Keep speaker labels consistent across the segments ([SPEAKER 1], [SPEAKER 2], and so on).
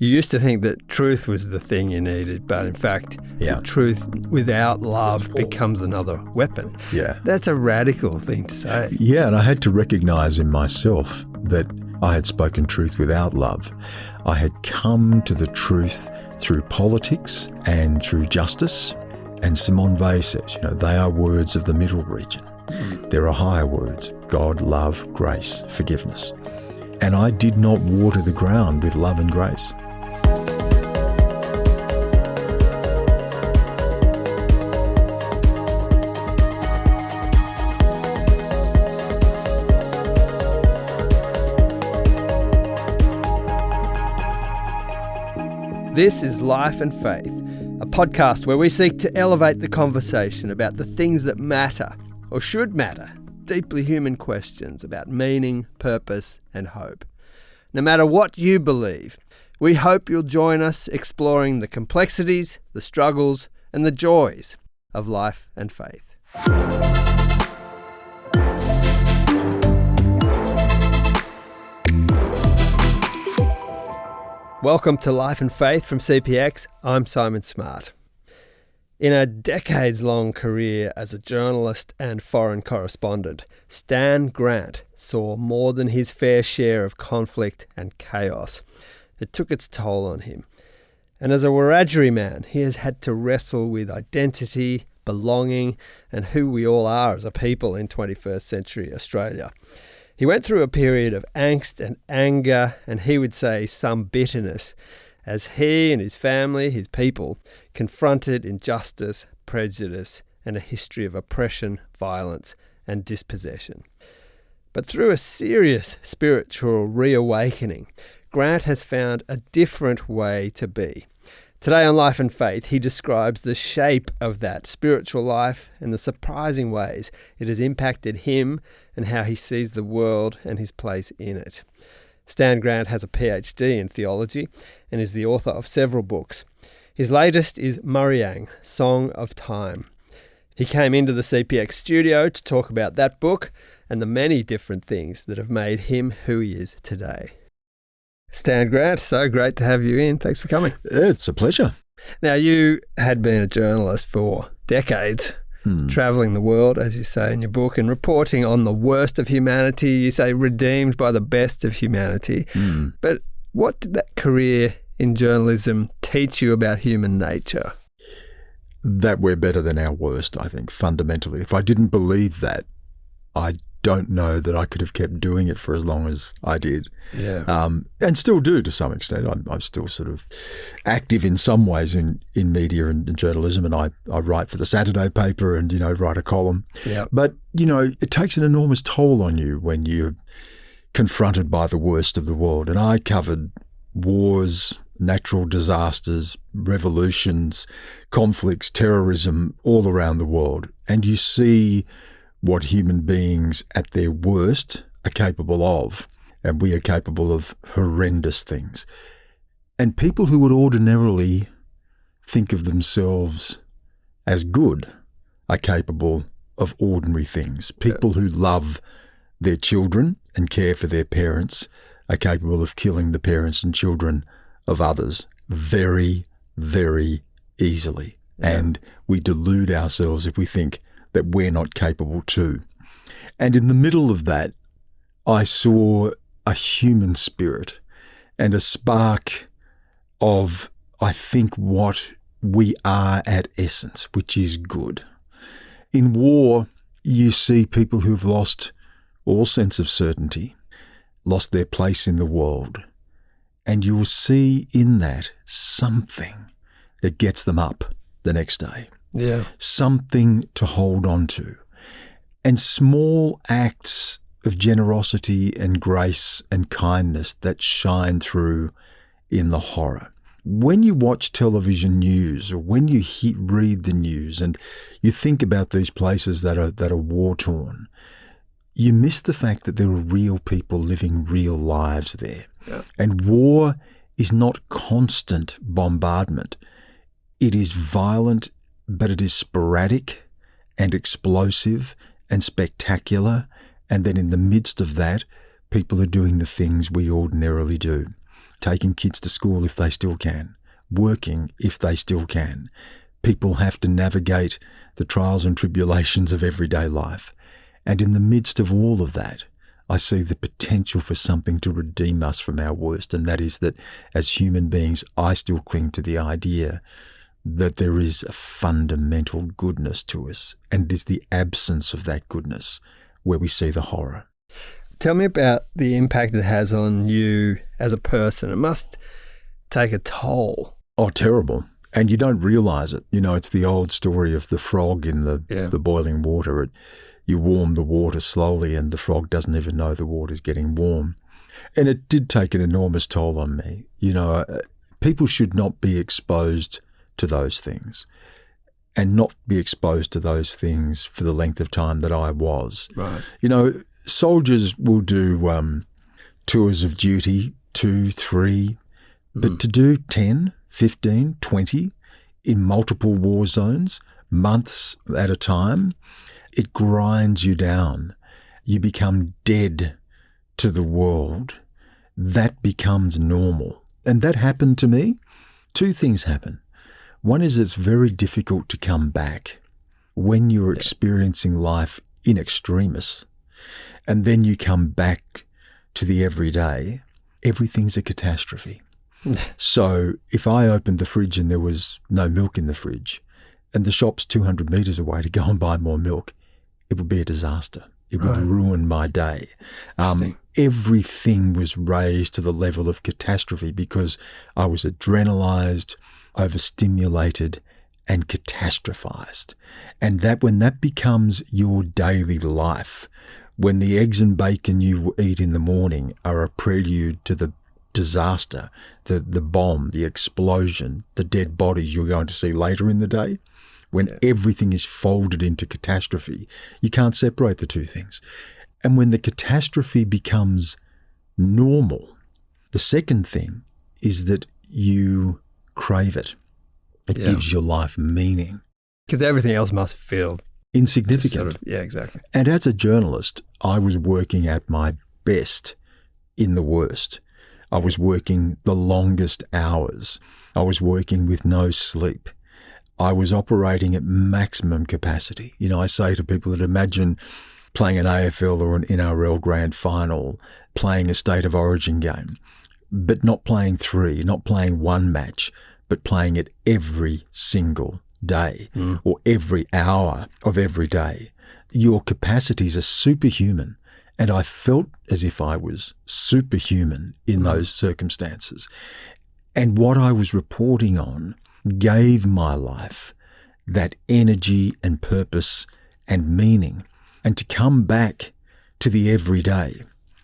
[SPEAKER 1] You used to think that truth was the thing you needed, but in fact, truth without love becomes another weapon.
[SPEAKER 2] Yeah.
[SPEAKER 1] That's a radical thing to say.
[SPEAKER 2] Yeah, and I had to recognise in myself that I had spoken truth without love. I had come to the truth through politics and through justice. And Simone Weil says, they are words of the middle region. There are higher words: God, love, grace, forgiveness. And I did not water the ground with love and grace.
[SPEAKER 1] This is Life and Faith, a podcast where we seek to elevate the conversation about the things that matter, or should matter, deeply human questions about meaning, purpose, and hope. No matter what you believe, we hope you'll join us exploring the complexities, the struggles, and the joys of life and faith. Welcome to Life and Faith from CPX. I'm Simon Smart. In a decades-long career as a journalist and foreign correspondent, Stan Grant saw more than his fair share of conflict and chaos. It took its toll on him. And as a Wiradjuri man, he has had to wrestle with identity, belonging, and who we all are as a people in 21st century Australia. He went through a period of angst and anger, and he would say some bitterness, as he and his family, his people, confronted injustice, prejudice, and a history of oppression, violence, and dispossession. But through a serious spiritual reawakening, Grant has found a different way to be. Today on Life and Faith, he describes the shape of that spiritual life and the surprising ways it has impacted him and how he sees the world and his place in it. Stan Grant has a PhD in theology and is the author of several books. His latest is Wiradjuri, Song of Time. He came into the CPX studio to talk about that book and the many different things that have made him who he is today. Stan Grant, so great to have you in. Thanks for coming.
[SPEAKER 2] It's a pleasure.
[SPEAKER 1] Now, you had been a journalist for decades, travelling the world, as you say in your book, and reporting on the worst of humanity. You say redeemed by the best of humanity. But what did that career in journalism teach you about human nature?
[SPEAKER 2] That we're better than our worst, I think, fundamentally. If I didn't believe that, I don't know that I could have kept doing it for as long as I did.
[SPEAKER 1] Yeah.
[SPEAKER 2] And still do to some extent. I'm still sort of active in some ways in media and journalism, and I write for the Saturday paper and, write a column.
[SPEAKER 1] Yeah.
[SPEAKER 2] But, it takes an enormous toll on you when you're confronted by the worst of the world. And I covered wars, natural disasters, revolutions, conflicts, terrorism all around the world. And you see what human beings at their worst are capable of. And we are capable of horrendous things. And people who would ordinarily think of themselves as good are capable of ordinary things. People who love their children and care for their parents are capable of killing the parents and children of others very, very easily. Yeah. And we delude ourselves if we think that we're not capable too. And in the middle of that, I saw a human spirit and a spark of, I think, what we are at essence, which is good. In war, you see people who've lost all sense of certainty, lost their place in the world, and you will see in that something that gets them up the next day.
[SPEAKER 1] Yeah.
[SPEAKER 2] Something to hold on to. And small acts of generosity and grace and kindness that shine through in the horror. When you watch television news or when you read the news and you think about these places that are war-torn, you miss the fact that there are real people living real lives there. Yeah. And war is not constant bombardment. It is violent, but it is sporadic and explosive and spectacular. And then in the midst of that, people are doing the things we ordinarily do. taking kids to school if they still can, working if they still can. People have to navigate the trials and tribulations of everyday life. And in the midst of all of that, I see the potential for something to redeem us from our worst, and that is that as human beings, I still cling to the idea that there is a fundamental goodness to us, and it is the absence of that goodness where we see the horror.
[SPEAKER 1] Tell me about the impact it has on you as a person. It must take a toll.
[SPEAKER 2] Oh, terrible. And you don't realise it. You know, it's the old story of the frog in the boiling water. You warm the water slowly and the frog doesn't even know the water's getting warm. And it did take an enormous toll on me. You know, people should not be exposed to those things, and not be exposed to those things for the length of time that I was.
[SPEAKER 1] Right.
[SPEAKER 2] You know, soldiers will do tours of duty, 2, 3, but to do 10, 15, 20 in multiple war zones, months at a time, it grinds you down. You become dead to the world. That becomes normal. And that happened to me. 2 things happen. One is it's very difficult to come back when you're experiencing life in extremis, and then you come back to the everyday. Everything's a catastrophe. So if I opened the fridge and there was no milk in the fridge, and the shop's 200 metres away to go and buy more milk, it would be a disaster. It would ruin my day. Everything was raised to the level of catastrophe because I was adrenalised, overstimulated, and catastrophized. And that when that becomes your daily life, when the eggs and bacon you eat in the morning are a prelude to the disaster, the bomb, the explosion, the dead bodies you're going to see later in the day, when everything is folded into catastrophe, you can't separate the 2 things. And when the catastrophe becomes normal, the second thing is that you crave it. It gives your life meaning.
[SPEAKER 1] Because everything else must feel
[SPEAKER 2] insignificant.
[SPEAKER 1] Exactly.
[SPEAKER 2] And as a journalist, I was working at my best in the worst. I was working the longest hours. I was working with no sleep. I was operating at maximum capacity. You know, I say to people that imagine playing an AFL or an NRL grand final, playing a state of origin game, but not playing 3, not playing 1 match, but playing it every single day or every hour of every day. Your capacities are superhuman. And I felt as if I was superhuman in those circumstances. And what I was reporting on gave my life that energy and purpose and meaning. And to come back to the everyday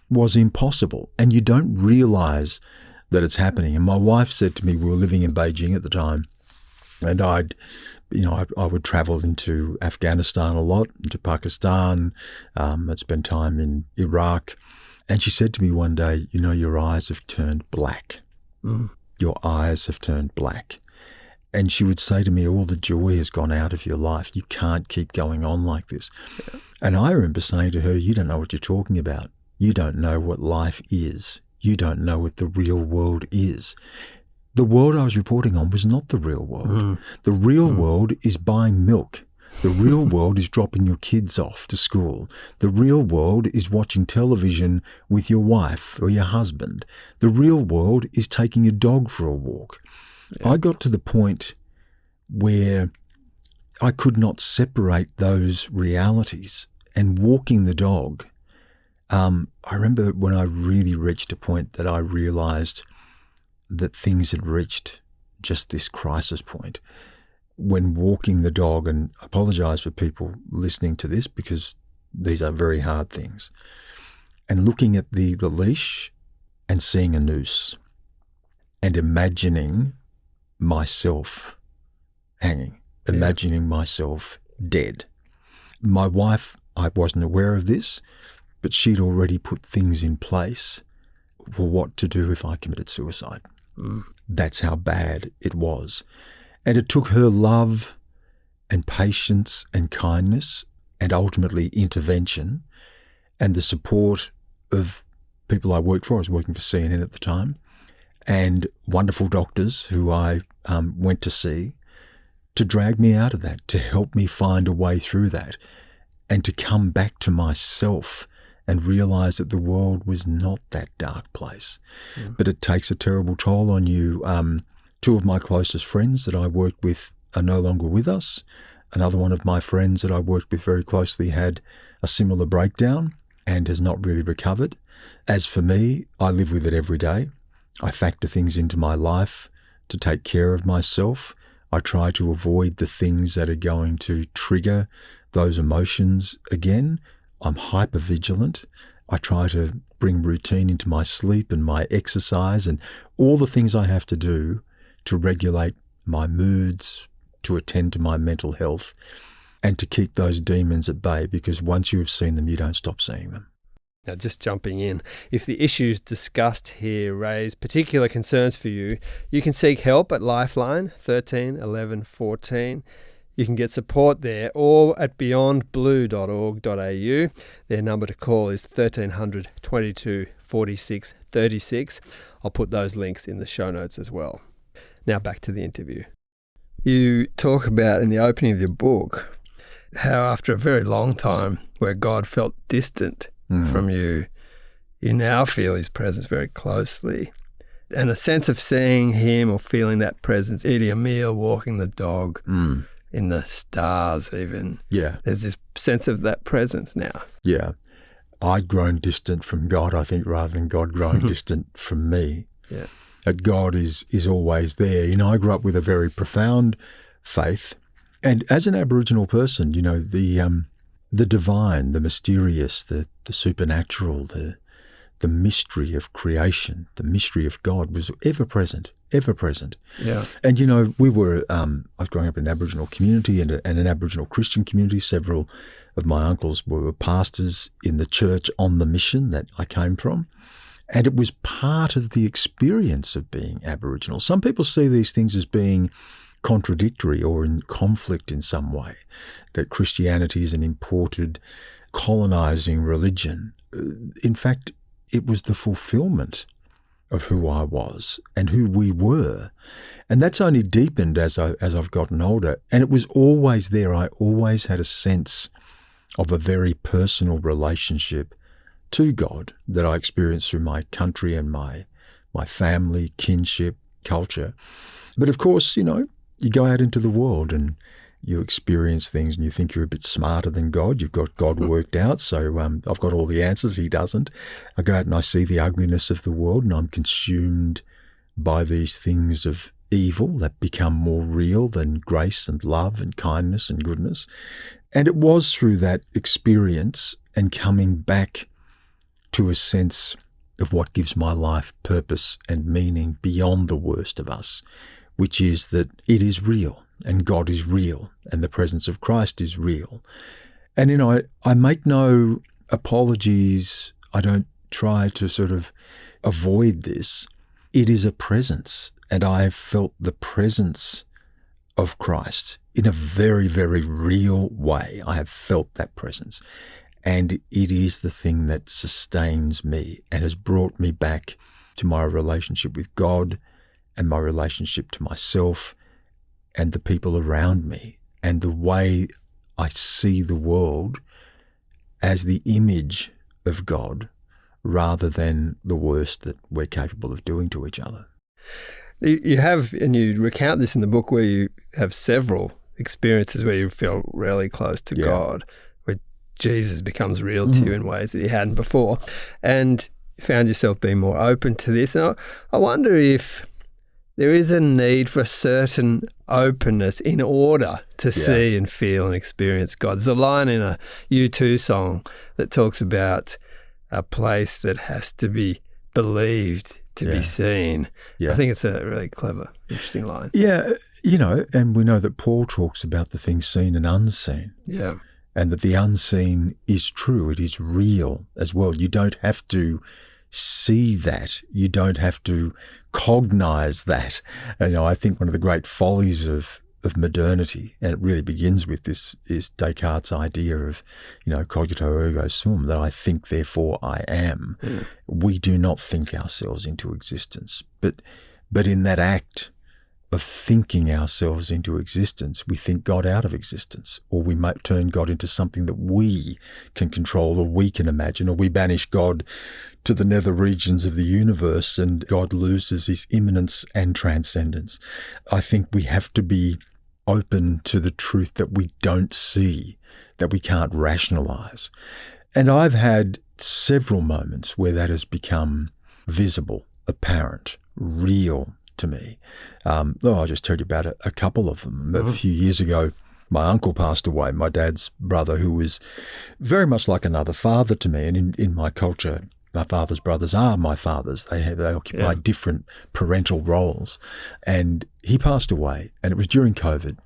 [SPEAKER 2] was impossible. And you don't realise that it's happening. And my wife said to me, we were living in Beijing at the time, and I would travel into Afghanistan a lot, into Pakistan. I'd spend time in Iraq. And she said to me one day, you know, your eyes have turned black. Your eyes have turned black. And she would say to me, all the joy has gone out of your life. You can't keep going on like this. Yeah. And I remember saying to her, you don't know what you're talking about. You don't know what life is. You don't know what the real world is. The world I was reporting on was not the real world. The real world is buying milk. The real world is dropping your kids off to school. The real world is watching television with your wife or your husband. The real world is taking your dog for a walk. Yeah. I got to the point where I could not separate those realities. And walking the dog, I remember when I really reached a point that I realised that things had reached just this crisis point. When walking the dog, and I apologise for people listening to this because these are very hard things, and looking at the leash and seeing a noose and imagining myself hanging, imagining myself dead. My wife, I wasn't aware of this, but she'd already put things in place for what to do if I committed suicide. That's how bad it was. And it took her love and patience and kindness and ultimately intervention and the support of people I worked for. I was working for CNN at the time. and wonderful doctors who I went to see to drag me out of that, to help me find a way through that, and to come back to myself and realize that the world was not that dark place. But it takes a terrible toll on you. Two of my closest friends that I worked with are no longer with us. Another one of my friends that I worked with very closely had a similar breakdown and has not really recovered. As for me, I live with it every day. I factor things into my life to take care of myself. I try to avoid the things that are going to trigger those emotions again. I'm hyper-vigilant. I try to bring routine into my sleep and my exercise and all the things I have to do to regulate my moods, to attend to my mental health, and to keep those demons at bay, because once you have seen them, you don't stop seeing them.
[SPEAKER 1] Now, just jumping in, if the issues discussed here raise particular concerns for you, you can seek help at Lifeline 13 11 14. You can get support there or at beyondblue.org.au. Their number to call is 1300 22 46 36. I'll put those links in the show notes as well. Now back to the interview. You talk about in the opening of your book how after a very long time where God felt distant from you, you now feel his presence very closely. And a sense of seeing him or feeling that presence, eating a meal, walking the dog, in the stars even.
[SPEAKER 2] Yeah.
[SPEAKER 1] There's this sense of that presence now.
[SPEAKER 2] Yeah. I'd grown distant from God, I think, rather than God growing distant from me.
[SPEAKER 1] Yeah.
[SPEAKER 2] That God is always there. You know, I grew up with a very profound faith. And as an Aboriginal person, you know, the divine, the mysterious, the supernatural, the mystery of creation, the mystery of God was ever present.
[SPEAKER 1] Yeah.
[SPEAKER 2] And, you know, I was growing up in an Aboriginal community and an Aboriginal Christian community. Several of my uncles were pastors in the church on the mission that I came from. And it was part of the experience of being Aboriginal. Some people see these things as being contradictory or in conflict in some way, that Christianity is an imported, colonizing religion. In fact, it was the fulfillment of who I was and who we were. And that's only deepened as I've gotten older. And it was always there. I always had a sense of a very personal relationship to God that I experienced through my country and my family, kinship, culture. But of course, you know, you go out into the world and you experience things and you think you're a bit smarter than God. You've got God worked out, so I've got all the answers. He doesn't. I go out and I see the ugliness of the world and I'm consumed by these things of evil that become more real than grace and love and kindness and goodness. And it was through that experience and coming back to a sense of what gives my life purpose and meaning beyond the worst of us, which is that it is real and God is real and the presence of Christ is real. And, you know, I make no apologies. I don't try to sort of avoid this. It is a presence, and I have felt the presence of Christ in a very, very real way. I have felt that presence. And it is the thing that sustains me and has brought me back to my relationship with God and my relationship to myself and the people around me and the way I see the world as the image of God rather than the worst that we're capable of doing to each other.
[SPEAKER 1] You have, and you recount this in the book, where you have several experiences where you feel really close to God, where Jesus becomes real to you in ways that you hadn't before, and you found yourself being more open to this. And I wonder if there is a need for a certain openness in order to see and feel and experience God. There's a line in a U2 song that talks about a place that has to be believed to be seen. I think it's a really clever, interesting line.
[SPEAKER 2] Yeah, you know, and we know that Paul talks about the things seen and unseen.
[SPEAKER 1] Yeah.
[SPEAKER 2] And that the unseen is true. It is real as well. You don't have to see that. You don't have to cognize that. You know, I think one of the great follies of of modernity, and it really begins with this, is Descartes' idea of, cogito ergo sum, that I think, therefore I am. We do not think ourselves into existence, but in that act of thinking ourselves into existence, we think God out of existence, or we might turn God into something that we can control or we can imagine, or we banish God to the nether regions of the universe and God loses his immanence and transcendence. I think we have to be open to the truth that we don't see, that we can't rationalize. And I've had several moments where that has become visible, apparent, real to me. I'll just tell you about a couple of them. A few years ago, my uncle passed away, my dad's brother, who was very much like another father to me. And in my culture, my father's brothers are my fathers. They occupy different parental roles. And he passed away, and it was during COVID.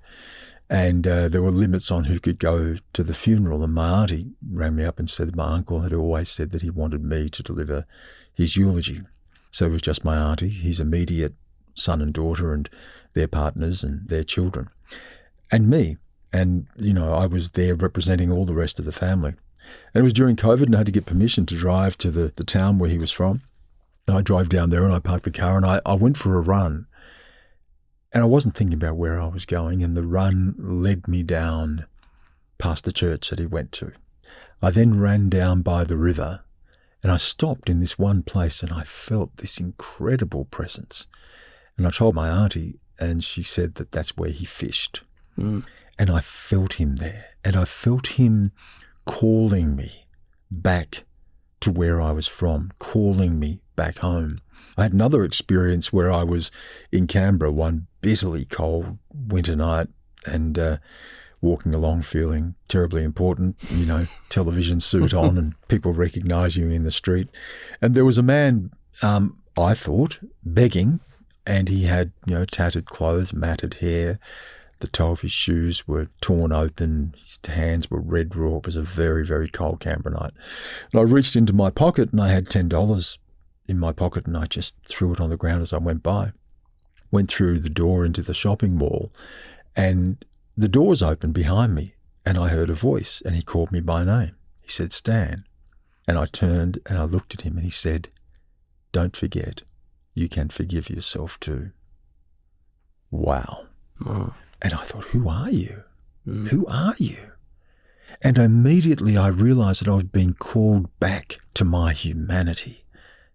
[SPEAKER 2] And there were limits on who could go to the funeral. And my auntie rang me up and said that my uncle had always said that he wanted me to deliver his eulogy. So it was just my auntie, his immediate son and daughter and their partners and their children, and me. And, I was there representing all the rest of the family. And it was during COVID, and I had to get permission to drive to the town where he was from. And I drove down there and I parked the car and I went for a run. And I wasn't thinking about where I was going, and the run led me down past the church that he went to. I then ran down by the river, and I stopped in this one place and I felt this incredible presence. And I told my auntie, and she said that that's where he fished. And I felt him there, and I felt him calling me back to where I was from, calling me back home. I had another experience where I was in Canberra one bitterly cold winter night and walking along feeling terribly important, television suit on and people recognise you in the street. And there was a man, I thought, begging, and he had, tattered clothes, matted hair. The toe of his shoes were torn open. His hands were red raw. It was a very, very cold Canberra night. And I reached into my pocket and I had $10 in my pocket, and I just threw it on the ground as I went by. Went through the door into the shopping mall, and the doors opened behind me, and I heard a voice, and he called me by name. He said, "Stan." And I turned and I looked at him, and he said, "Don't forget, you can forgive yourself too." Wow. And I thought, who are you? Who are you? And immediately I realized that I was being called back to my humanity.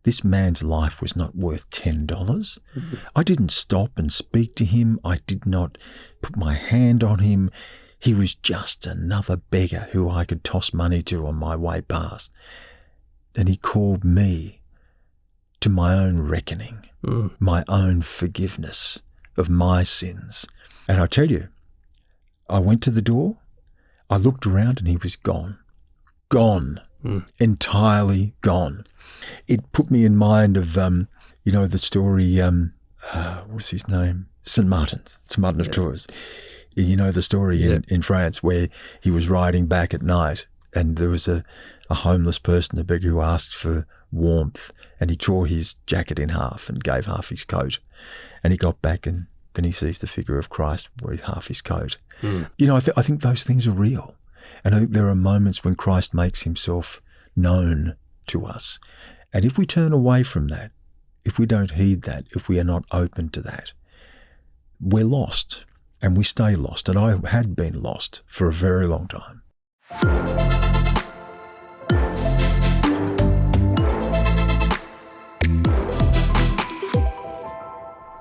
[SPEAKER 2] This man's life was not worth $10. I didn't stop and speak to him. I did not put my hand on him. He was just another beggar who I could toss money to on my way past. And he called me to my own reckoning, my own forgiveness of my sins. And I tell you, I went to the door, I looked around, and he was gone. Gone. Entirely gone. It put me in mind of, the story, what's his name? St. Martin of Tours. You know the story in France where he was riding back at night and there was a homeless person, a beggar, who asked for warmth, and he tore his jacket in half and gave half his coat. And he got back, and then he sees the figure of Christ with half his coat. I think those things are real. And I think there are moments when Christ makes himself known to us. And if we turn away from that, if we don't heed that, if we are not open to that, we're lost, and we stay lost. And I had been lost for a very long time.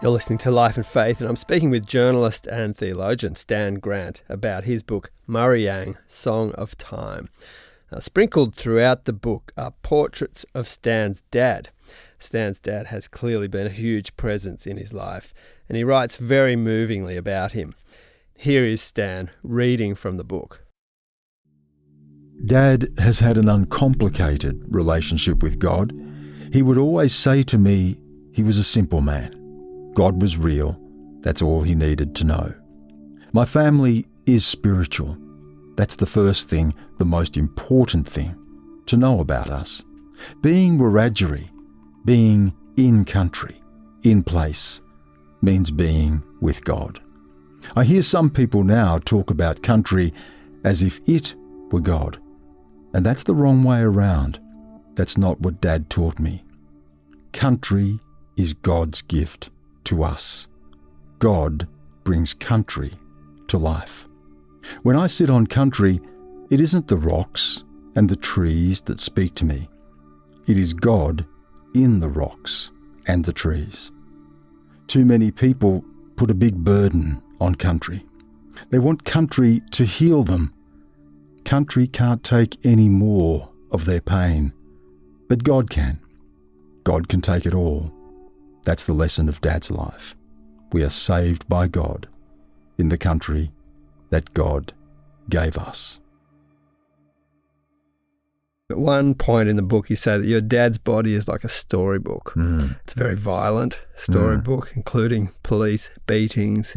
[SPEAKER 1] You're listening to Life and Faith, and I'm speaking with journalist and theologian Stan Grant about his book, Wiradjuri, Song of Time. Now, sprinkled throughout the book are portraits of Stan's dad. Stan's dad has clearly been a huge presence in his life, and he writes very movingly about him. Here is Stan reading from the book.
[SPEAKER 2] Dad has had an uncomplicated relationship with God. He would always say to me he was a simple man. God was real. That's all he needed to know. My family is spiritual. That's the first thing, the most important thing to know about us. Being Wiradjuri, being in country, in place, means being with God. I hear some people now talk about country as if it were God. And that's the wrong way around. That's not what Dad taught me. Country is God's gift to us. God brings country to life. When I sit on country, it isn't the rocks and the trees that speak to me. It is God in the rocks and the trees. Too many people put a big burden on country. They want country to heal them. Country can't take any more of their pain, but God can. God can take it all. That's the lesson of Dad's life. We are saved by God in the country that God gave us.
[SPEAKER 1] At one point in the book, you say that your dad's body is like a storybook. It's a very violent storybook, including police beatings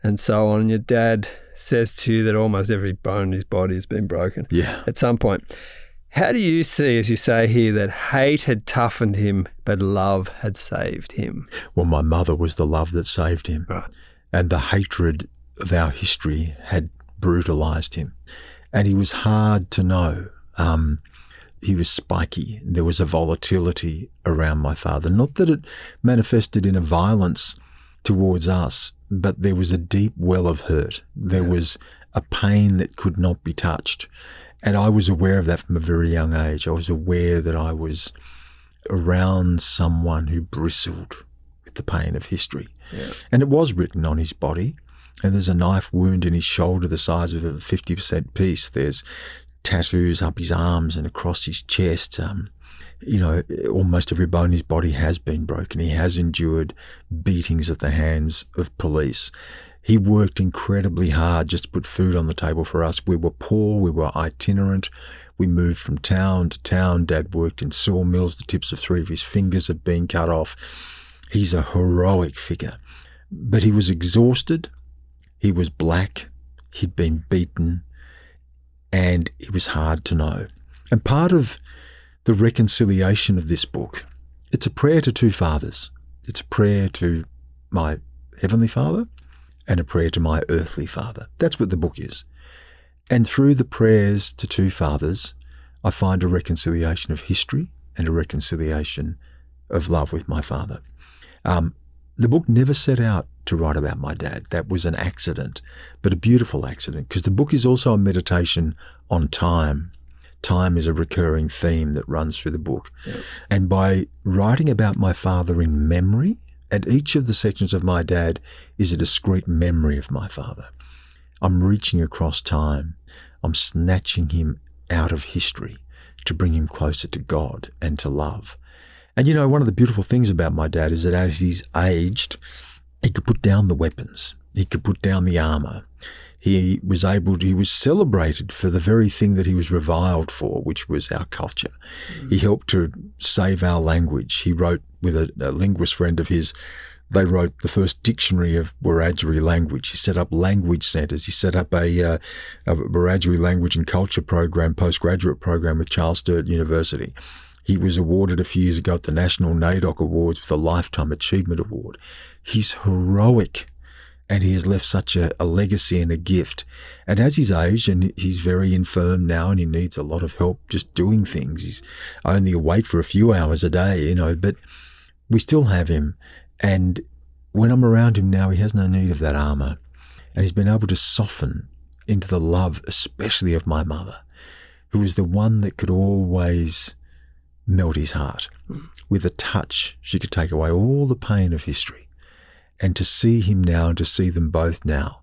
[SPEAKER 1] and so on. And your dad says to you that almost every bone in his body has been broken at some point. How do you see, as you say here, that hate had toughened him, but love had saved him?
[SPEAKER 2] Well, my mother was the love that saved him.
[SPEAKER 1] Right.
[SPEAKER 2] And the hatred of our history had brutalised him. And he was hard to know. He was spiky. There was a volatility around my father. Not that it manifested in a violence towards us, but there was a deep well of hurt. There was a pain that could not be touched. And I was aware of that from a very young age. I was aware that I was around someone who bristled with the pain of history. Yeah. And it was written on his body. And there's a knife wound in his shoulder the size of a 50% piece. There's tattoos up his arms and across his chest. Almost every bone in his body has been broken. He has endured beatings at the hands of police. He worked incredibly hard just to put food on the table for us. We were poor. We were itinerant. We moved from town to town. Dad worked in sawmills. The tips of 3 of his fingers had been cut off. He's a heroic figure. But he was exhausted. He was black. He'd been beaten. And it was hard to know. And part of the reconciliation of this book, it's a prayer to two fathers. It's a prayer to my heavenly Father and a prayer to my earthly father. That's what the book is. And through the prayers to two fathers, I find a reconciliation of history and a reconciliation of love with my father. The book never set out to write about my dad. That was an accident, but a beautiful accident, because the book is also a meditation on time. Time is a recurring theme that runs through the book. Yep. And by writing about my father in memory, and each of the sections of my dad is a discrete memory of my father. I'm reaching across time. I'm snatching him out of history to bring him closer to God and to love. And one of the beautiful things about my dad is that as he's aged, he could put down the weapons. He could put down the armour. He was celebrated for the very thing that he was reviled for, which was our culture. He helped to save our language. He wrote with a linguist friend of his. They wrote the first dictionary of Wiradjuri language. He set up language centres. He set up a Wiradjuri language and culture program, postgraduate program with Charles Sturt University. He was awarded a few years ago at the National NAIDOC Awards with a Lifetime Achievement Award. He's heroic, and he has left such a legacy and a gift. And as he's aged, and he's very infirm now, and he needs a lot of help just doing things. He's only awake for a few hours a day, but we still have him. And when I'm around him now, he has no need of that armour. And he's been able to soften into the love, especially of my mother, who was the one that could always melt his heart. With a touch, she could take away all the pain of history. And to see him now, and to see them both now,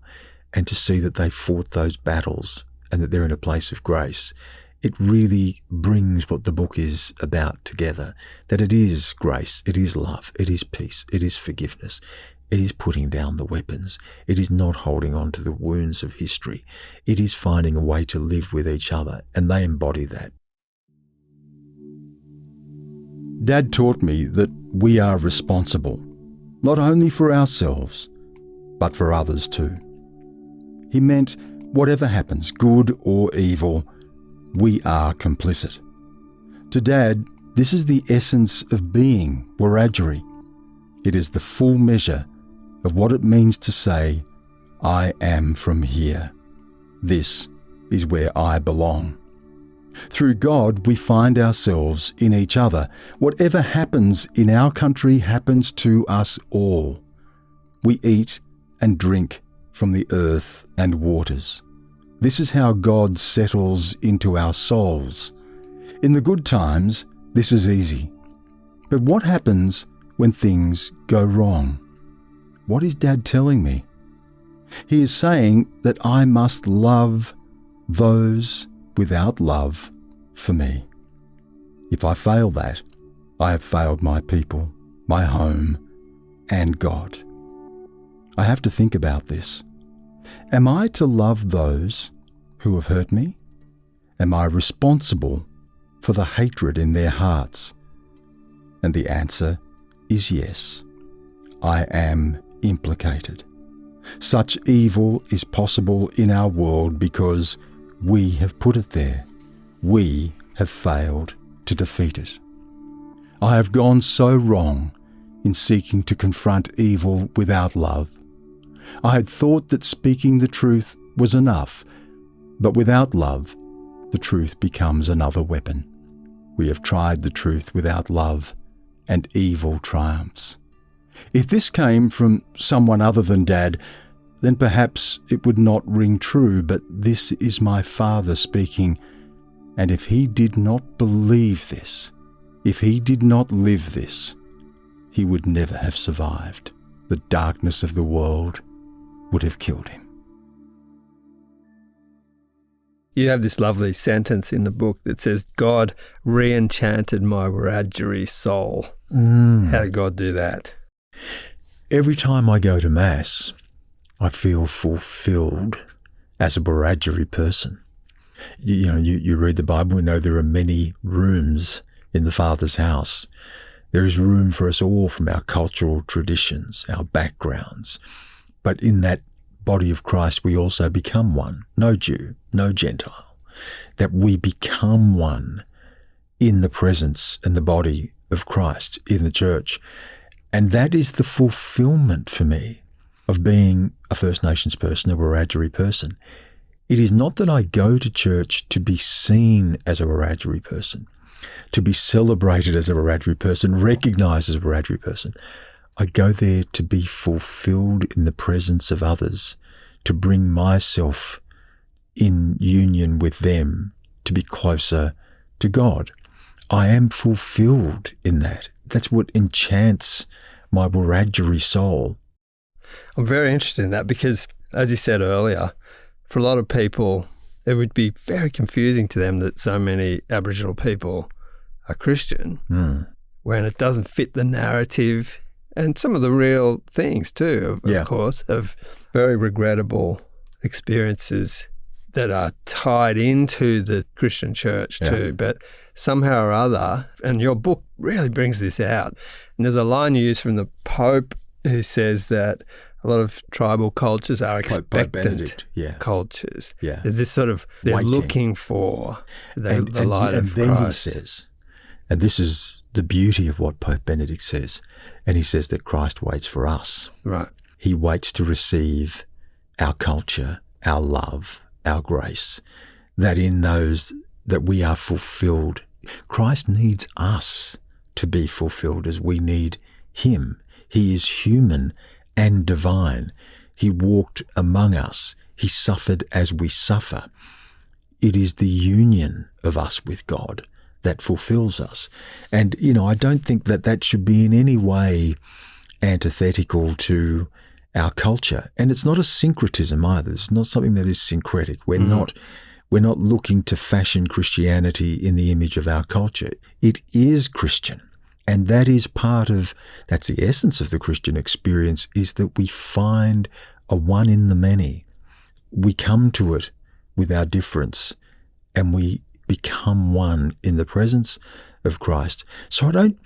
[SPEAKER 2] and to see that they fought those battles and that they're in a place of grace, it really brings what the book is about together. That it is grace, it is love, it is peace, it is forgiveness, it is putting down the weapons, it is not holding on to the wounds of history, it is finding a way to live with each other, and they embody that. Dad taught me that we are responsible, not only for ourselves, but for others too. He meant whatever happens, good or evil, we are complicit. To Dad, this is the essence of being Wiradjuri. It is the full measure of what it means to say, I am from here. This is where I belong. Through God, we find ourselves in each other. Whatever happens in our country happens to us all. We eat and drink from the earth and waters. This is how God settles into our souls. In the good times, this is easy. But what happens when things go wrong? What is Dad telling me? He is saying that I must love those without love for me. If I fail that, I have failed my people, my home, and God. I have to think about this. Am I to love those who have hurt me? Am I responsible for the hatred in their hearts? And the answer is yes. I am implicated. Such evil is possible in our world because we have put it there. We have failed to defeat it. I have gone so wrong in seeking to confront evil without love. I had thought that speaking the truth was enough, but without love, the truth becomes another weapon. We have tried the truth without love, and evil triumphs. If this came from someone other than Dad, then perhaps it would not ring true, but this is my Father speaking, and if he did not believe this, if he did not live this, he would never have survived. The darkness of the world would have killed him.
[SPEAKER 1] You have this lovely sentence in the book that says, God re-enchanted my Wiradjuri soul. How did God do that?
[SPEAKER 2] Every time I go to Mass, I feel fulfilled as a Wiradjuri person. You read the Bible, we know there are many rooms in the Father's house. There is room for us all from our cultural traditions, our backgrounds. But in that body of Christ, we also become one. No Jew, no Gentile. That we become one in the presence and the body of Christ in the church. And that is the fulfillment for me of being a First Nations person, a Wiradjuri person. It is not that I go to church to be seen as a Wiradjuri person, to be celebrated as a Wiradjuri person, recognized as a Wiradjuri person. I go there to be fulfilled in the presence of others, to bring myself in union with them, to be closer to God. I am fulfilled in that. That's what enchants my Wiradjuri soul.
[SPEAKER 1] I'm very interested in that because, as you said earlier, for a lot of people, it would be very confusing to them that so many Aboriginal people are Christian when it doesn't fit the narrative and some of the real things too, of course, of very regrettable experiences that are tied into the Christian church too. But somehow or other, and your book really brings this out, and there's a line used from the Pope who says that a lot of tribal cultures are expectant cultures.
[SPEAKER 2] Yeah.
[SPEAKER 1] There's this sort of, they're
[SPEAKER 2] waiting,
[SPEAKER 1] looking for the light of Christ. And then
[SPEAKER 2] he says, and this is the beauty of what Pope Benedict says, and he says that Christ waits for us.
[SPEAKER 1] Right.
[SPEAKER 2] He waits to receive our culture, our love, our grace, that in those that we are fulfilled. Christ needs us to be fulfilled as we need him. He is human and divine. He walked among us. He suffered as we suffer. It is the union of us with God that fulfills us. And, I don't think that that should be in any way antithetical to our culture. And it's not a syncretism either. It's not something that is syncretic. We're not looking to fashion Christianity in the image of our culture. It is Christian. And that is that's the essence of the Christian experience, is that we find a one in the many. We come to it with our difference and we become one in the presence of Christ. So I don't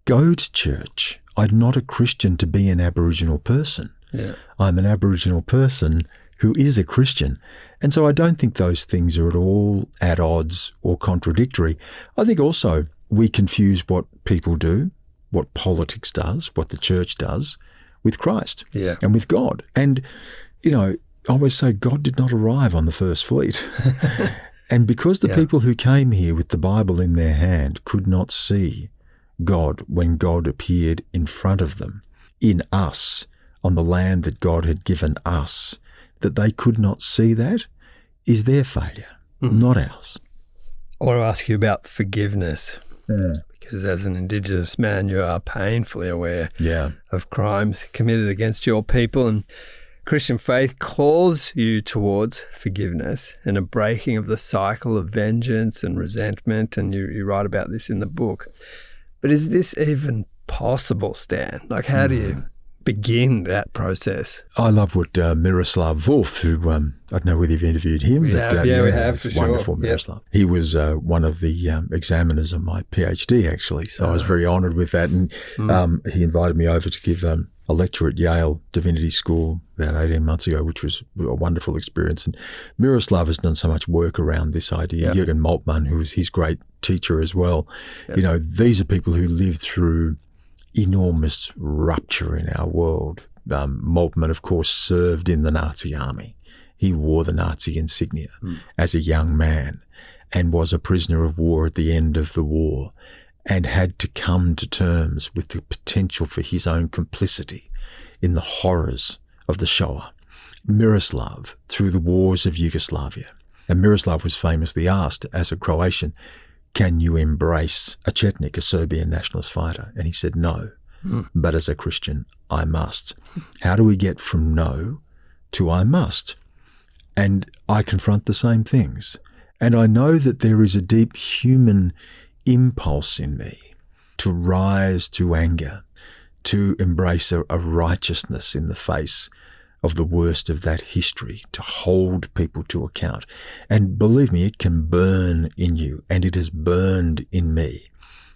[SPEAKER 2] go to church. I'm not a Christian to be an Aboriginal person.
[SPEAKER 1] Yeah.
[SPEAKER 2] I'm an Aboriginal person who is a Christian. And so I don't think those things are at all at odds or contradictory. I think also we confuse what people do, what politics does, what the church does, with Christ and with God. And I always say God did not arrive on the first fleet. And because the people who came here with the Bible in their hand could not see God when God appeared in front of them, in us, on the land that God had given us, that they could not see that is their failure, not ours.
[SPEAKER 1] I want to ask you about forgiveness. Because as an Indigenous man, you are painfully aware of crimes committed against your people, and Christian faith calls you towards forgiveness and a breaking of the cycle of vengeance and resentment, and you write about this in the book. But is this even possible, Stan? Like, how do you begin that process?
[SPEAKER 2] I love what Miroslav Volf, who I don't know whether you've interviewed him.
[SPEAKER 1] We have, for sure.
[SPEAKER 2] Wonderful, Miroslav. He was one of the examiners of my PhD, actually, so I was very honoured with that. And he invited me over to give a lecture at Yale Divinity School about 18 months ago, which was a wonderful experience. And Miroslav has done so much work around this idea. Jürgen Moltmann, who was his great teacher as well. These are people who lived through enormous rupture in our world. Moltmann, of course, served in the Nazi army. He wore the Nazi insignia as a young man and was a prisoner of war at the end of the war, and had to come to terms with the potential for his own complicity in the horrors of the Shoah. Miroslav, through the wars of Yugoslavia, and Miroslav was famously asked, as a Croatian, can you embrace a Chetnik, a Serbian nationalist fighter? And he said, no, but as a Christian, I must. How do we get from no to I must? And I confront the same things. And I know that there is a deep human impulse in me to rise to anger, to embrace a righteousness in the face of the worst of that history, to hold people to account. And believe me, it can burn in you, and it has burned in me.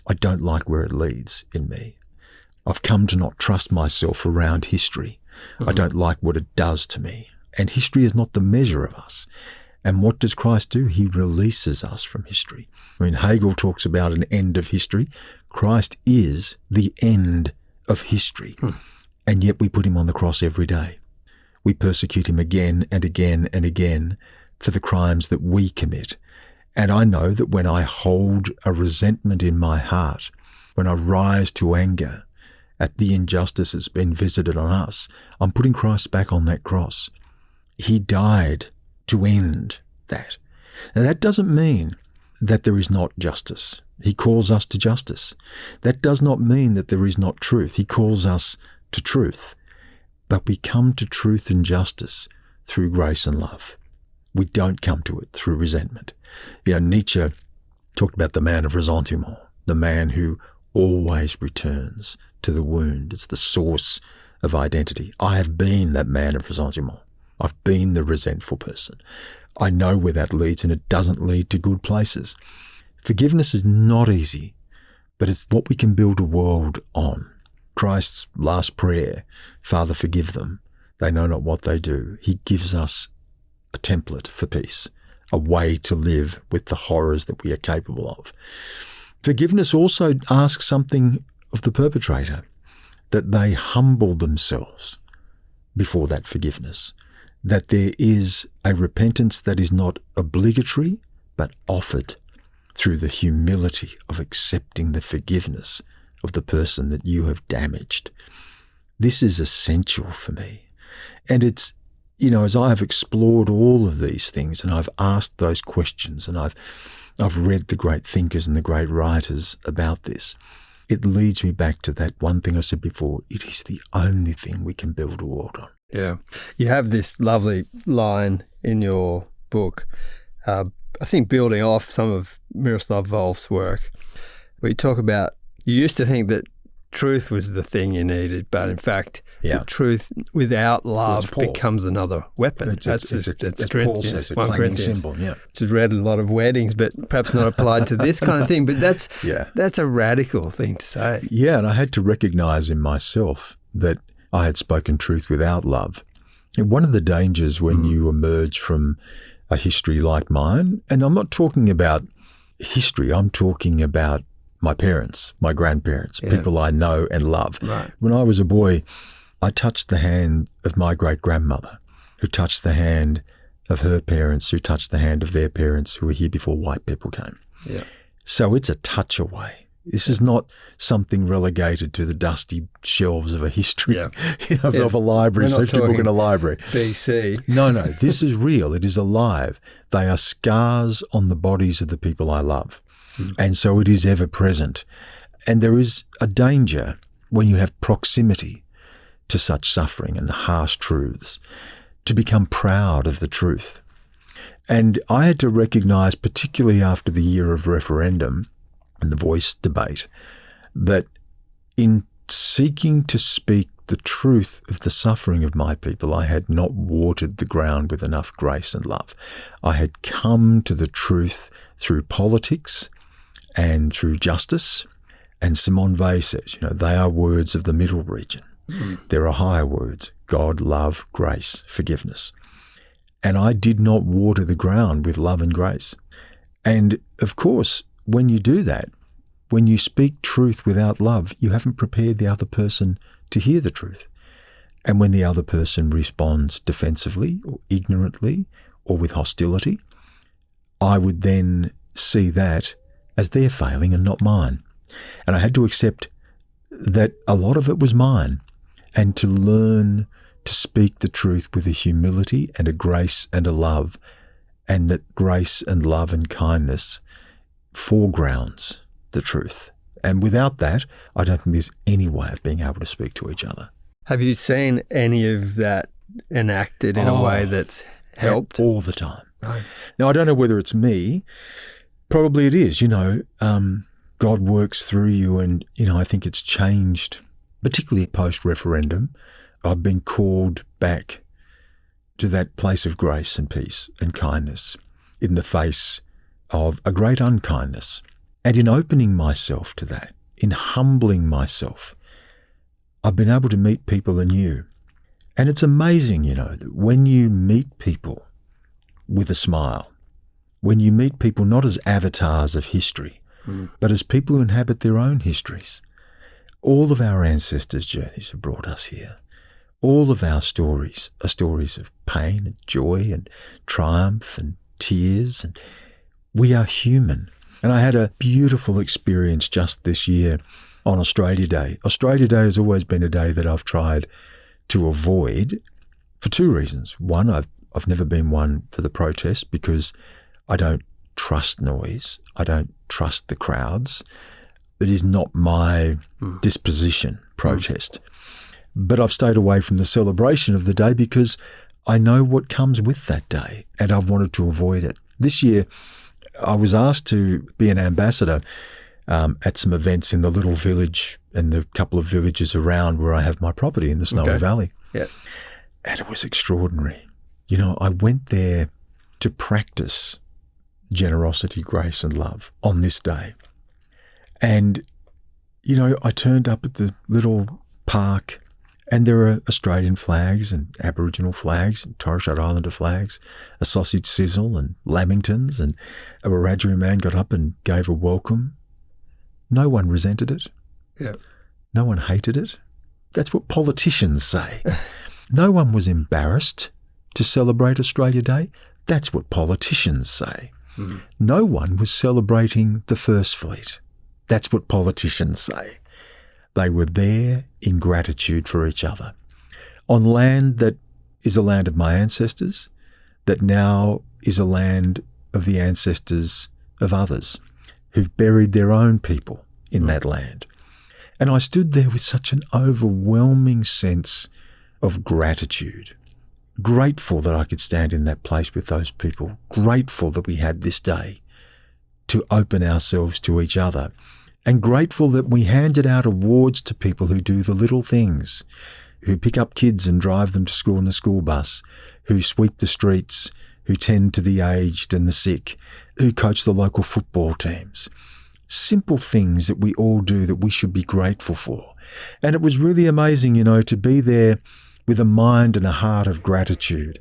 [SPEAKER 2] I don't like where it leads in me. I've come to not trust myself around history. I don't like what it does to me. And history is not the measure of us. And what does Christ do? He releases us from history. I mean, Hegel talks about an end of history. Christ is the end of history. And yet we put him on the cross every day. We persecute him again and again and again for the crimes that we commit. And I know that when I hold a resentment in my heart, when I rise to anger at the injustice that's been visited on us, I'm putting Christ back on that cross. He died to end that. Now, that doesn't mean that there is not justice. He calls us to justice. That does not mean that there is not truth. He calls us to truth. But we come to truth and justice through grace and love. We don't come to it through resentment. Nietzsche talked about the man of ressentiment, the man who always returns to the wound. It's the source of identity. I have been that man of ressentiment. I've been the resentful person. I know where that leads, and it doesn't lead to good places. Forgiveness is not easy, but it's what we can build a world on. Christ's last prayer, Father, forgive them. They know not what they do. He gives us a template for peace, a way to live with the horrors that we are capable of. Forgiveness also asks something of the perpetrator, that they humble themselves before that forgiveness, that there is a repentance that is not obligatory but offered through the humility of accepting the forgiveness of the person that you have damaged. This is essential for me. And it's, as I have explored all of these things and I've asked those questions and I've read the great thinkers and the great writers about this, it leads me back to that one thing I said before. It is the only thing we can build a world on.
[SPEAKER 1] Yeah. You have this lovely line in your book, I think building off some of Miroslav Volf's work, where you talk about, you used to think that truth was the thing you needed, but in fact, the truth without love becomes another weapon.
[SPEAKER 2] It's Paul says, a clanging symbol,
[SPEAKER 1] which is read at a lot of weddings, but perhaps not applied to this kind of thing. But that's a radical thing to say.
[SPEAKER 2] Yeah, and I had to recognise in myself that I had spoken truth without love. And one of the dangers when you emerge from a history like mine, and I'm not talking about history, I'm talking about my parents, my grandparents, people I know and love.
[SPEAKER 1] Right.
[SPEAKER 2] When I was a boy, I touched the hand of my great-grandmother, who touched the hand of her parents, who touched the hand of their parents, who were here before white people came.
[SPEAKER 1] Yeah.
[SPEAKER 2] So it's a touch away. This is not something relegated to the dusty shelves of a history, of a library, history book in a library.
[SPEAKER 1] BC.
[SPEAKER 2] No, this is real. It is alive. They are scars on the bodies of the people I love. And so it is ever present. And there is a danger when you have proximity to such suffering and the harsh truths to become proud of the truth. And I had to recognise, particularly after the year of referendum and the voice debate, that in seeking to speak the truth of the suffering of my people, I had not watered the ground with enough grace and love. I had come to the truth through politics and through justice. And Simone Weil says, they are words of the middle region. There are higher words: God, love, grace, forgiveness. And I did not water the ground with love and grace. And of course, when you do that, when you speak truth without love, you haven't prepared the other person to hear the truth. And when the other person responds defensively or ignorantly or with hostility, I would then see that as their failing and not mine. And I had to accept that a lot of it was mine, and to learn to speak the truth with a humility and a grace and a love, and that grace and love and kindness foregrounds the truth. And without that, I don't think there's any way of being able to speak to each other.
[SPEAKER 1] Have you seen any of that enacted in a way that's helped?
[SPEAKER 2] All the time. Right. Now, I don't know whether it's me. Probably it is. God works through you, and, I think it's changed, particularly post-referendum. I've been called back to that place of grace and peace and kindness in the face of a great unkindness. And in opening myself to that, in humbling myself, I've been able to meet people anew. And it's amazing, that when you meet people with a smile, when you meet people not as avatars of history, but as people who inhabit their own histories. All of our ancestors' journeys have brought us here. All of our stories are stories of pain and joy and triumph and tears, and we are human. And I had a beautiful experience just this year on Australia Day. Australia Day has always been a day that I've tried to avoid for two reasons. One, I've never been one for the protest because I don't trust noise. I don't trust the crowds. It is not my disposition, protest. But I've stayed away from the celebration of the day because I know what comes with that day, and I've wanted to avoid it. This year, I was asked to be an ambassador at some events in the little village and the couple of villages around where I have my property in the Snowy Valley. Yeah. And it was extraordinary. I went there to practice generosity, grace and love on this day. And, I turned up at the little park, and there are Australian flags and Aboriginal flags and Torres Strait Islander flags, a sausage sizzle and lamingtons, and a Wiradjuri man got up and gave a welcome. No one resented it. Yeah. No one hated it. That's what politicians say. No one was embarrassed to celebrate Australia Day. That's what politicians say. Mm-hmm. No one was celebrating the First Fleet. That's what politicians say. They were there in gratitude for each other on land that is a land of my ancestors, that now is a land of the ancestors of others who've buried their own people in that land. And I stood there with such an overwhelming sense of gratitude, grateful that I could stand in that place with those people, grateful that we had this day to open ourselves to each other, and grateful that we handed out awards to people who do the little things, who pick up kids and drive them to school in the school bus, who sweep the streets, who tend to the aged and the sick, who coach the local football teams. Simple things that we all do that we should be grateful for. And it was really amazing, to be there with a mind and a heart of gratitude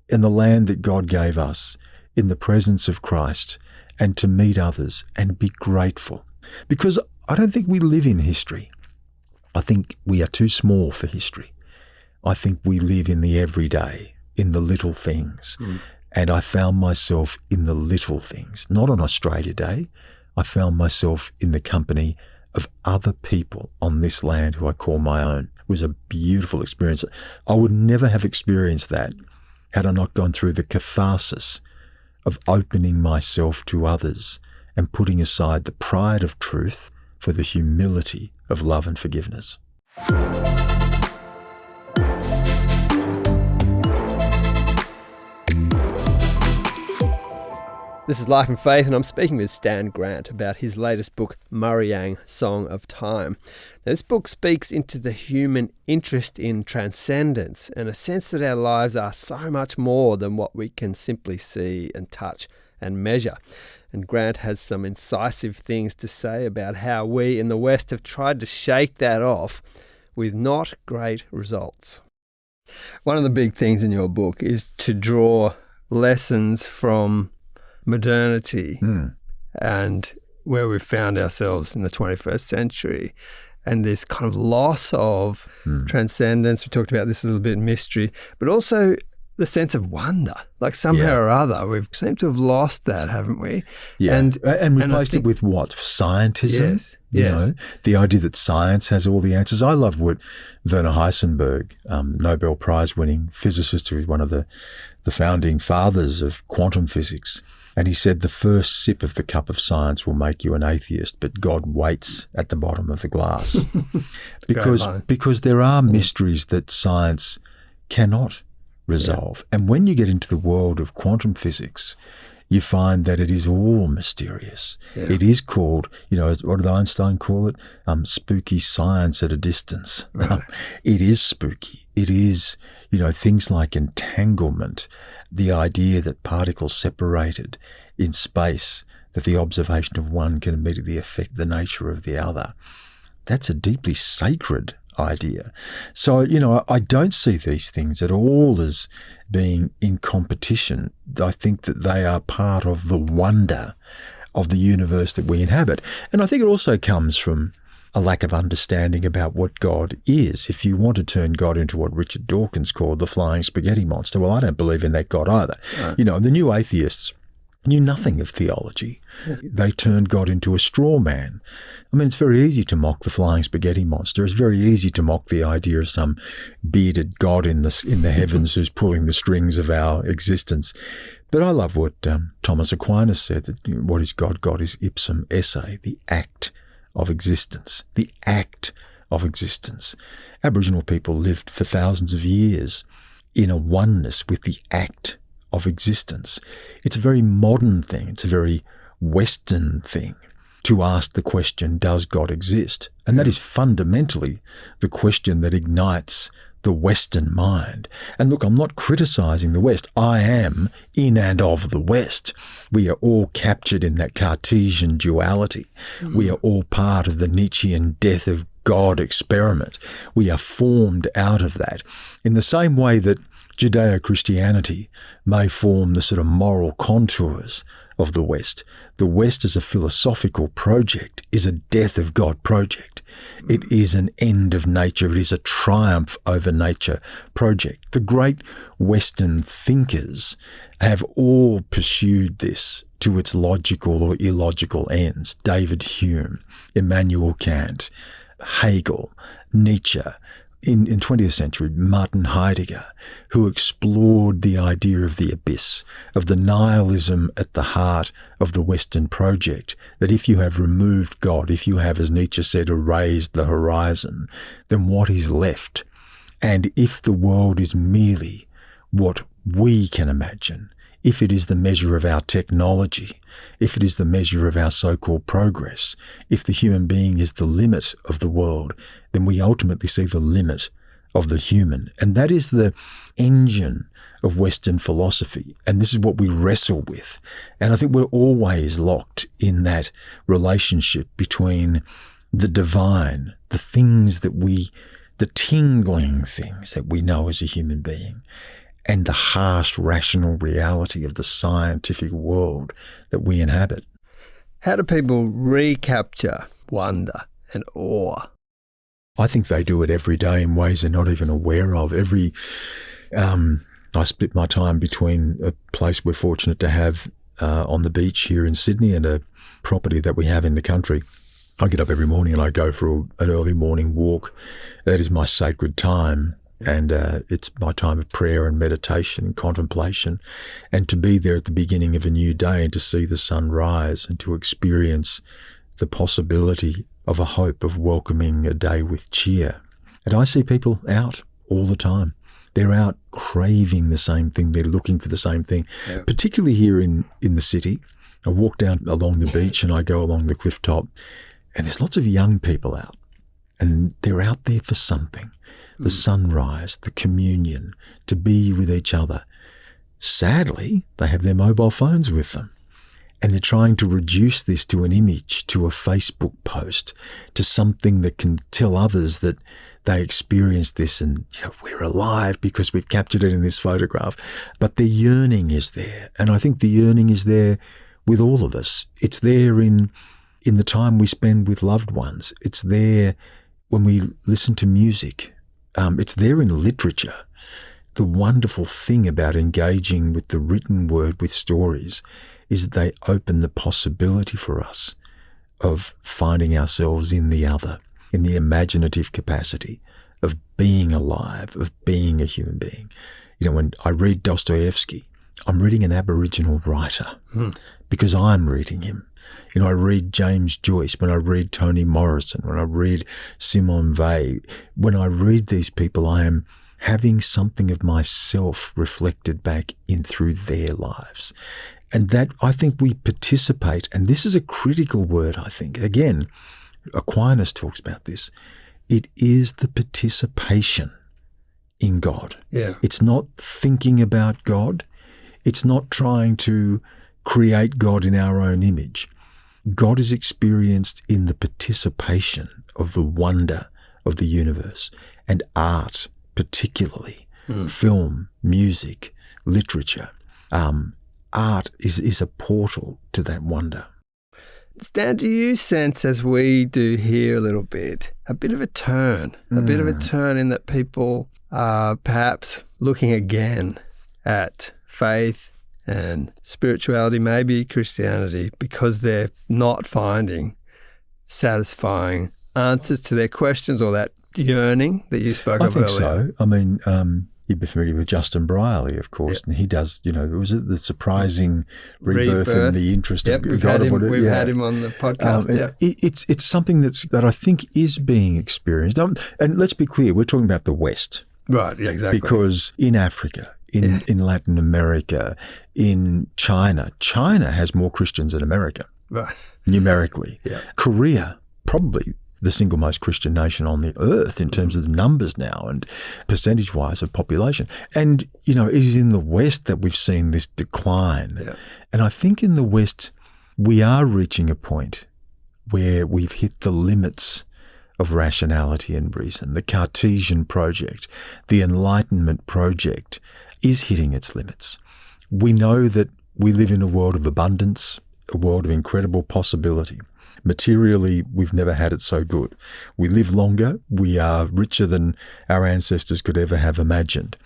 [SPEAKER 2] in the land that God gave us, in the presence of Christ, and to meet others and be grateful. Because I don't think we live in history. I think we are too small for history. I think we live in the everyday in the little things. And I found myself in the little things, not on Australia Day. I found myself in the company of other people on this land who I call my own. It was a beautiful experience. I would never have experienced that had I not gone through the catharsis of opening myself to others and putting aside the pride of truth for the humility of love and forgiveness.
[SPEAKER 1] This is Life and Faith, and I'm speaking with Stan Grant about his latest book, Wiradjuri, Song of Time. Now, this book speaks into the human interest in transcendence and a sense that our lives are so much more than what we can simply see and touch and measure. And Grant has some incisive things to say about how we in the West have tried to shake that off with not great results. One of the big things in your book is to draw lessons from modernity and where we've found ourselves in the 21st century and this kind of loss of transcendence. We talked about this a little bit, mystery, but also the sense of wonder. Like somehow or other, we've seemed to have lost that, haven't we?
[SPEAKER 2] Yeah, and replaced it with what? Scientism?
[SPEAKER 1] Yes.
[SPEAKER 2] You know, the idea that science has all the answers. I love what Werner Heisenberg, Nobel Prize-winning physicist who is one of the founding fathers of quantum physics, and he said the first sip of the cup of science will make you an atheist, but God waits at the bottom of the glass. because there are mysteries that science cannot resolve. And when you get into the world of quantum physics, you find that it is all mysterious. Yeah. It is called, what did Einstein call it? Spooky science at a distance. Right. It is spooky. It is, things like entanglement, the idea that particles separated in space, that the observation of one can immediately affect the nature of the other. That's a deeply sacred idea. So, I don't see these things at all as being in competition. I think that they are part of the wonder of the universe that we inhabit. And I think it also comes from a lack of understanding about what God is. If you want to turn God into what Richard Dawkins called the flying spaghetti monster, well, I don't believe in that God either. Right. The new atheists knew nothing of theology. Yeah. They turned God into a straw man. I mean, it's very easy to mock the flying spaghetti monster. It's very easy to mock the idea of some bearded God in the heavens who's pulling the strings of our existence. But I love what Thomas Aquinas said, that what is God? God is ipsum esse, the act of existence. The act of existence. Aboriginal people lived for thousands of years in a oneness with the act of existence. It's a very modern thing. It's a very Western thing to ask the question, does God exist? And that is fundamentally the question that ignites the Western mind. And look, I'm not criticizing the West. I am in and of the West. We are all captured in that Cartesian duality. We are all part of the Nietzschean death of God experiment. We are formed out of that. In the same way that Judeo-Christianity may form the sort of moral contours of the West as a philosophical project is a death of God project. It is an end of nature. It is a triumph over nature project. The great Western thinkers have all pursued this to its logical or illogical ends. David Hume, Immanuel Kant, Hegel, Nietzsche, in 20th century, Martin Heidegger, who explored the idea of the abyss, of the nihilism at the heart of the Western project, that if you have removed God, if you have, as Nietzsche said, erased the horizon, then what is left? And if the world is merely what we can imagine, if it is the measure of our technology, if it is the measure of our so-called progress, if the human being is the limit of the world, then we ultimately see the limit of the human. And that is the engine of Western philosophy. And this is what we wrestle with. And I think we're always locked in that relationship between the divine, the things that the tingling things that we know as a human being, and the harsh, rational reality of the scientific world that we inhabit.
[SPEAKER 1] How do people recapture wonder and awe?
[SPEAKER 2] I think they do it every day in ways they're not even aware of. Every I split my time between a place we're fortunate to have on the beach here in Sydney and a property that we have in the country. I get up every morning and I go for an early morning walk. That is my sacred time, and it's my time of prayer and meditation and contemplation, and to be there at the beginning of a new day and to see the sun rise and to experience the possibility of a hope of welcoming a day with cheer. And I see people out all the time. They're out craving the same thing. They're looking for the same thing, particularly here in the city. I walk down along the beach and I go along the cliff top, and there's lots of young people out, and they're out there for something. The sunrise, the communion, to be with each other. Sadly, they have their mobile phones with them, and they're trying to reduce this to an image, to a Facebook post, to something that can tell others that they experienced this and we're alive because we've captured it in this photograph. But the yearning is there, and I think the yearning is there with all of us. It's there in the time we spend with loved ones. It's there when we listen to music. It's there in literature. The wonderful thing about engaging with the written word, with stories, is that they open the possibility for us of finding ourselves in the other, in the imaginative capacity of being alive, of being a human being. When I read Dostoevsky, I'm reading an Aboriginal writer because I'm reading him. I read James Joyce, when I read Toni Morrison, when I read Simone Weil, when I read these people, I am having something of myself reflected back in through their lives. And that, I think, we participate, and this is a critical word, I think. Again, Aquinas talks about this. It is the participation in God.
[SPEAKER 1] Yeah.
[SPEAKER 2] It's not thinking about God. It's not trying to create God in our own image. God is experienced in the participation of the wonder of the universe, and art particularly, film, music, literature. Art is a portal to that wonder.
[SPEAKER 1] Stan, do you sense, as we do here a bit of a turn in that people are perhaps looking again at faith and spirituality, maybe Christianity, because they're not finding satisfying answers to their questions or that yearning that you spoke of earlier?
[SPEAKER 2] I think so. I mean, you'd be familiar with Justin Brierley, of course, and he does, was it the surprising rebirth and the interest of God?
[SPEAKER 1] We've had him on the podcast.
[SPEAKER 2] It's something that I think is being experienced. And let's be clear, we're talking about the West.
[SPEAKER 1] Right, yeah, exactly.
[SPEAKER 2] Because in Africa, in Latin America, in China has more Christians than America,
[SPEAKER 1] right,
[SPEAKER 2] numerically.
[SPEAKER 1] Yeah.
[SPEAKER 2] Korea, probably the single most Christian nation on the earth in terms of the numbers now and percentage-wise of population. And, it is in the West that we've seen this decline.
[SPEAKER 1] Yeah.
[SPEAKER 2] And I think in the West, we are reaching a point where we've hit the limits of rationality and reason. The Cartesian project, the Enlightenment project is hitting its limits. We know that we live in a world of abundance, a world of incredible possibility. Materially, we've never had it so good. We live longer. We are richer than our ancestors could ever have imagined.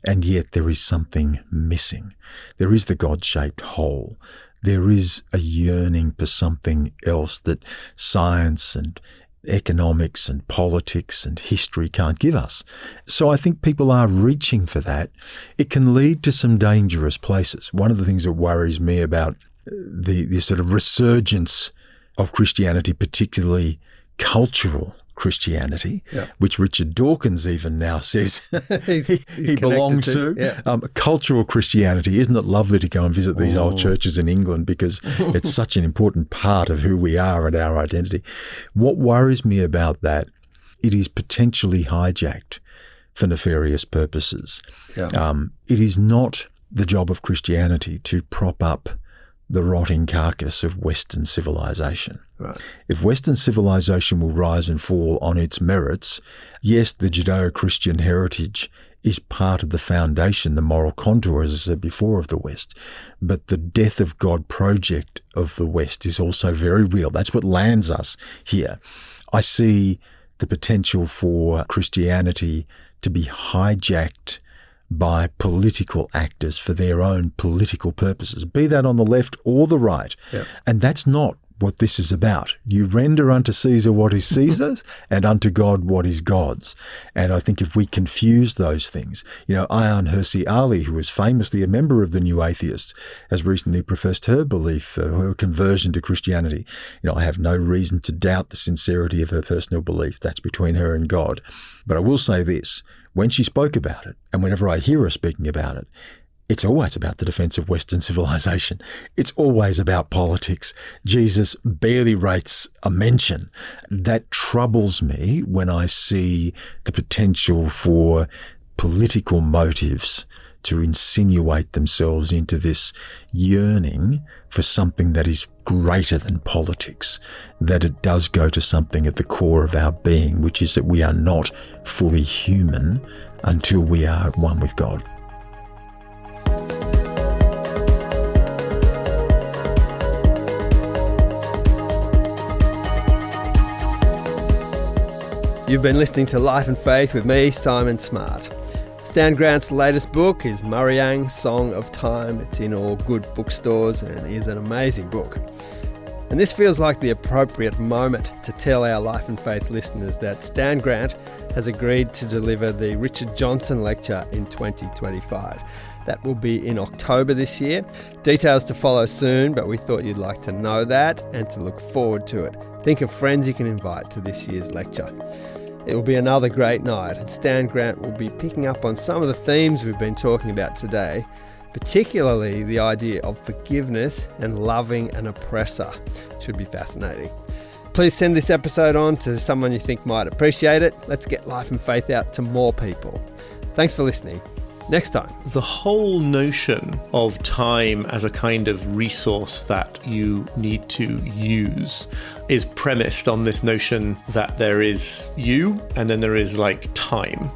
[SPEAKER 2] And yet there is something missing. There is the God-shaped hole. There is a yearning for something else that science and economics and politics and history can't give us. So I think people are reaching for that. It can lead to some dangerous places. One of the things that worries me about the sort of resurgence of Christianity, particularly cultural Christianity, which Richard Dawkins even now says he belongs to.
[SPEAKER 1] Yeah.
[SPEAKER 2] Cultural Christianity, isn't it lovely to go and visit these old churches in England, because it's such an important part of who we are and our identity. What worries me about that, it is potentially hijacked for nefarious purposes.
[SPEAKER 1] Yeah.
[SPEAKER 2] It is not the job of Christianity to prop up the rotting carcass of Western civilization.
[SPEAKER 1] Right.
[SPEAKER 2] If Western civilization will rise and fall on its merits, yes, the Judeo-Christian heritage is part of the foundation, the moral contour, as I said before, of the West. But the death of God project of the West is also very real. That's what lands us here. I see the potential for Christianity to be hijacked by political actors for their own political purposes, be that on the left or the right.
[SPEAKER 1] Yep.
[SPEAKER 2] And that's not what this is about. You render unto Caesar what is Caesar's and unto God what is God's. And I think if we confuse those things, Ayaan Hirsi Ali, who was famously a member of the New Atheists, has recently professed her belief, her conversion to Christianity. I have no reason to doubt the sincerity of her personal belief. That's between her and God. But I will say this, when she spoke about it, and whenever I hear her speaking about it, it's always about the defense of Western civilization. It's always about politics. Jesus barely rates a mention. That troubles me when I see the potential for political motives to insinuate themselves into this yearning for something that is greater than politics, that it does go to something at the core of our being, which is that we are not fully human until we are at one with God.
[SPEAKER 1] You've been listening to Life and Faith with me, Simon Smart. Stan Grant's latest book is Murrayang, Song of Time. It's in all good bookstores and is an amazing book. And this feels like the appropriate moment to tell our Life and Faith listeners that Stan Grant has agreed to deliver the Richard Johnson Lecture in 2025. That will be in October this year. Details to follow soon, but we thought you'd like to know that and to look forward to it. Think of friends you can invite to this year's lecture. It will be another great night, and Stan Grant will be picking up on some of the themes we've been talking about today, particularly the idea of forgiveness and loving an oppressor. Should be fascinating. Please send this episode on to someone you think might appreciate it. Let's get Life and Faith out to more people. Thanks for listening. Next time.
[SPEAKER 3] The whole notion of time as a kind of resource that you need to use is premised on this notion that there is you and then there is time.